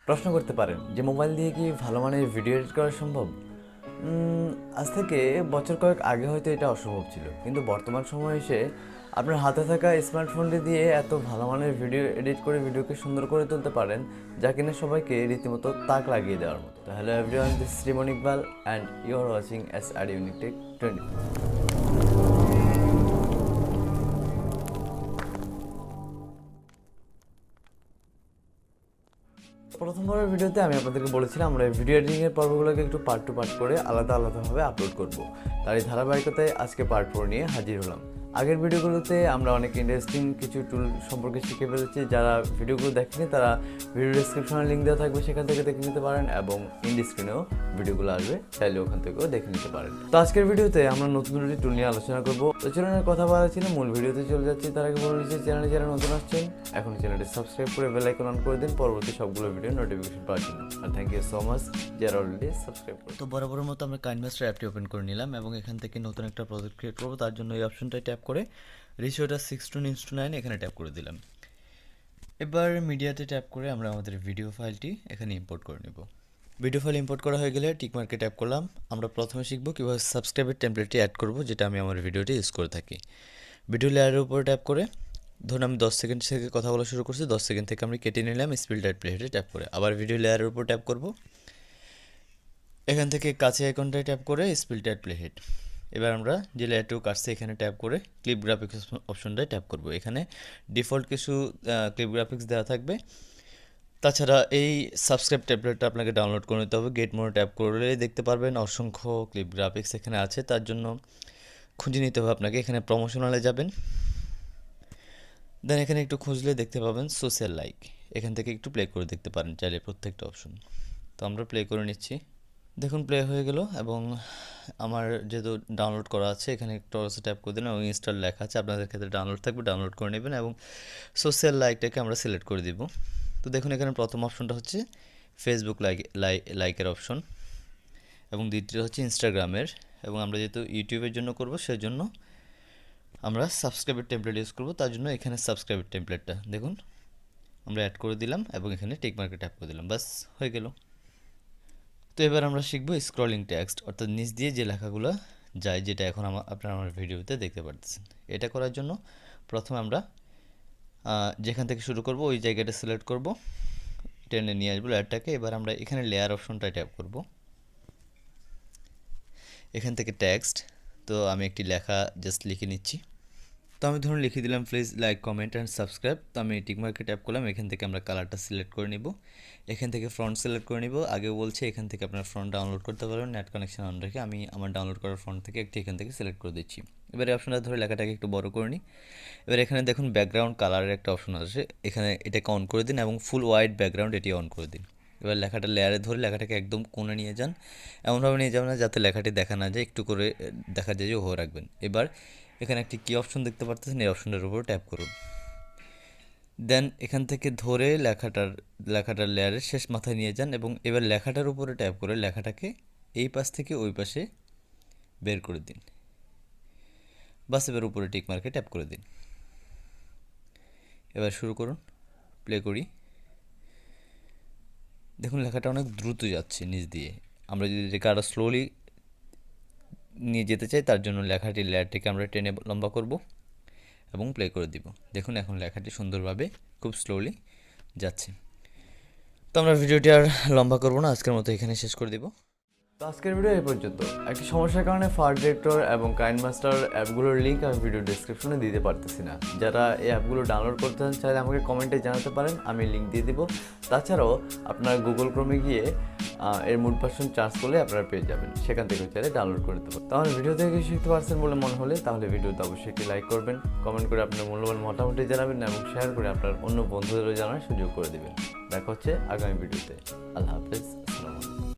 প্রশ্ন করতে পারেন যে মোবাইল দিয়ে কি ভালো মানের ভিডিও এডিট করা সম্ভব? আজ থেকে বছর কয়েক আগে হয়তো এটা অসম্ভব ছিল, কিন্তু বর্তমান সময়ে এসে আপনার হাতে থাকা স্মার্টফোনটি দিয়ে এত ভালো মানের ভিডিও এডিট করে ভিডিওকে সুন্দর করে তুলতে পারেন যা কিনা সবাইকে রীতিমতো তাক লাগিয়ে দেওয়ার মতো। তো hello everyone, this is Rimon Iqbal and you are watching editing.Tek 20। প্রথমবারের ভিডিওতে আমি আপনাদেরকে বলেছিলাম আমরা ভিডিও এডিটিংয়ের পর্বগুলোকে একটু পার্ট টু পার্ট করে আলাদাভাবে আপলোড করব। তারই ধারাবাহিকতায় আজকে পার্ট 4 নিয়ে হাজির হলাম। আগের ভিডিওগুলোতে আমরা অনেক ইন্টারেস্টিং কিছু টুল সম্পর্কে শিখে ফেলেছি। যারা ভিডিওগুলো দেখেনি তারা ভিডিও ডেসক্রিপশনে লিঙ্ক দেওয়া থাকবে, সেখান থেকে দেখে নিতে পারেন, এবং ইন্ডি স্ক্রিনেও ভিডিওগুলো আসবে, চাইলে ওখান থেকেও দেখে নিতে পারেন। তো আজকের ভিডিওতে আমরা নতুন দুটি টুল নিয়ে আলোচনা করব। তো চ্যানেলের কথা বলা ছিল, মূল ভিডিওতে চলে যাচ্ছি। তার আগে বলে নিচ্ছি, চ্যানেলে যারা নতুন আসছেন এখন চ্যানেলটি সাবস্ক্রাইব করে বেল আইকন অন করে দিন পরবর্তী সবগুলো ভিডিও নোটিফিকেশন পাওয়ার জন্য। আর থ্যাংক ইউ সো মাচ যারা অলরেডি সাবস্ক্রাইব করে। তো বরাবরের মতো আমরা কাইনমাস্টার অ্যাপটি ওপেন করে নিলাম এবং এখান থেকে নতুন একটা প্রজেক্ট ক্রিয়েট করবো। তার জন্য এই অপশনটায় ট্যাপ করে রেশিওটা 6:9 এখানে ট্যাপ করে দিলাম। এবার মিডিয়াতে ট্যাপ করে আমরা আমাদের ভিডিও ফাইলটি এখানে ইম্পোর্ট করে নেব। ভিডিও ফাইল ইম্পোর্ট করা হয়ে গেলে টিকমার্কে ট্যাপ করলাম। আমরা প্রথমে শিখব কীভাবে সাবস্ক্রাইবের টেমপ্লেটটি অ্যাড করব, যেটা আমি আমার ভিডিওটি ইউজ করে থাকি। ভিডিও লেয়ারের উপর ট্যাপ করে ধরুন আমি 10 সেকেন্ড থেকে কথা বলা শুরু করছি, 10 সেকেন্ড থেকে আমি কেটে নিলাম স্পিড টাইপ প্লেটে ট্যাপ করে। আবার ভিডিও লেয়ারের উপর ট্যাপ করব, এখান থেকে কাছে আইকনটায় ট্যাপ করে স্পিড টাইপ প্লে হেড। এবার আমরা যে লেয়ারটুকু কাটছে এখানে ট্যাপ করে ক্লিপ গ্রাফিক্স অপশনটায় ট্যাপ করব। এখানে ডিফল্ট কিছু ক্লিপ গ্রাফিক্স দেওয়া থাকবে। তাছাড়া এই সাবস্ক্রাইব টেমপ্লেটটা আপনাকে ডাউনলোড করে নিতে হবে। গেট মোডে ট্যাপ করলে দেখতে পারবেন অসংখ্য ক্লিপ গ্রাফিক্স এখানে আছে, তার জন্য খুঁজে নিতে হবে আপনাকে। এখানে প্রমোশনালে যাবেন, দেন এখানে একটু খুঁজলে দেখতে পাবেন সোশ্যাল লাইক, এখান থেকে একটু প্লে করে দেখতে পারেন চাইলে প্রত্যেকটা অপশন। তো আমরা প্লে করে নিচ্ছি, দেখুন প্লে হয়ে গেল। এবং আমার যেহেতু ডাউনলোড করা আছে এখানে একটু ট্যাপ করে দিন এবং ইনস্টল লেখা আছে, আপনাদের ক্ষেত্রে ডাউনলোড থাকবে, ডাউনলোড করে নেবেন এবং সোশ্যাল লাইকটাকে আমরা সিলেক্ট করে দিব। তো দেখুন এখানে প্রথম অপশনটা হচ্ছে ফেসবুক লাইকের অপশন এবং দ্বিতীয় হচ্ছে ইনস্টাগ্রামের, এবং আমরা যেহেতু ইউটিউবের জন্য করব সেজন্য আমরা সাবস্ক্রাইবের টেমপ্লেট ইউজ করব। তার জন্য এখানে সাবস্ক্রাইবের টেমপ্লেটটা দেখুন আমরা অ্যাড করে দিলাম এবং এখানে টিক মার্কে ট্যাপ করে দিলাম, বাস হয়ে গেল। তো এবার আমরা শিখব স্ক্রলিং টেক্সট, অর্থাৎ নিচ দিয়ে যে লেখাগুলো যায়, যেটা এখন আপনারা আমার ভিডিওতে দেখতে পাচ্ছেন। এটা করার জন্য প্রথমে আমরা যেখান থেকে শুরু করব ওই জায়গাটা সিলেক্ট করব, টেনে নিয়ে আসবো লেয়ারটাকে। এবার আমরা এখানে লেয়ার অপশনটা ট্যাপ করব, এখান থেকে টেক্সট। তো আমি একটি লেখা জাস্ট লিখে নিচ্ছি। তো আমি ধরুন লিখে দিলাম please like comment and subscribe. তো আমি টিকমার্কে ট্যাপ করলাম, এখান থেকে আমরা কালারটা সিলেক্ট করে নিব, এখান থেকে ফ্রন্ট সিলেক্ট করে নিব। আগেও বলছে এখান থেকে আপনার ফ্রন্ট ডাউনলোড করতে পারবেন নেট কানেকশন অন রেখে। আমি আমার ডাউনলোড করার ফ্রন্ট থেকে একটি এখান থেকে সিলেক্ট করে দিচ্ছি। এবার এই অপশনটা ধরে লেখাটাকে একটু বড় করে নিই। এবার এখানে দেখুন ব্যাকগ্রাউন্ড কালারের একটা অপশন আছে, এখানে এটাকে অন করে দিন এবং ফুল হোয়াইট ব্যাকগ্রাউন্ড এটি অন করে দিন। এবার লেখাটা লেয়ারে ধরে লেখাটাকে একদম কোণে নিয়ে যান, এমনভাবে নিয়ে যাবেন না যাতে লেখাটি দেখা না যায়, একটু করে দেখা যায় যে ওভাবে রাখবেন। এবার এখানে একটি কি অপশন দেখতে পাচ্ছেন, এই অপশনটার উপর ট্যাপ করুন। দেন এখান থেকে ধরে লেখাটার লেয়ারের শেষ মাথায় নিয়ে যান এবং এবার লেখাটার উপরে ট্যাপ করে লেখাটাকে এই পাশ থেকে ওই পাশে বের করে দিন, বাস। এবার উপরে টিক মার্কে ট্যাপ করে দিন। এবার শুরু করুন, প্লে করি। দেখুন লেখাটা অনেক দ্রুত যাচ্ছে নিচ দিয়ে। আমরা যদি এটাকে আরও স্লোলি নিয়ে যেতে চাই তার জন্য লেখাটির লেয়ারটিকে আমরা টেনে লম্বা করব এবং প্লে করে দিব। দেখুন এখন লেখাটি সুন্দরভাবে খুব স্লোলি যাচ্ছে। তো আমরা ভিডিওটি আর লম্বা করব না, আজকের মতো এখানে শেষ করে দিব। তো আজকের ভিডিও এই পর্যন্ত। একটি সমস্যার কারণে ডিরেক্টর এবং কাইনমাস্টার অ্যাপগুলোর লিঙ্ক আমি ভিডিও ডেসক্রিপশনে দিতে পারতেছি না। যারা এই অ্যাপগুলো ডাউনলোড করতে চান চাইলে আমাকে কমেন্টে জানাতে পারেন, আমি লিঙ্ক দিয়ে দিব। তাছাড়াও আপনারা গুগল ক্রোমে গিয়ে এর মূল ভার্সন চার্জ করলে আপনারা পেয়ে যাবেন, সেখান থেকে চাইলে ডাউনলোড করে দিতে পারেন। তাহলে ভিডিও থেকে শিখতে পারছেন বলে মনে হলে তাহলে ভিডিওতে অবশ্যই একটি লাইক করবেন, কমেন্ট করে আপনার মূল্যবান মতামত জানাবেন এবং শেয়ার করে আপনার অন্য বন্ধুদেরও জানার সুযোগ করে দেবেন। দেখা হচ্ছে আগামী ভিডিওতে। আল্লাহ হাফেজ।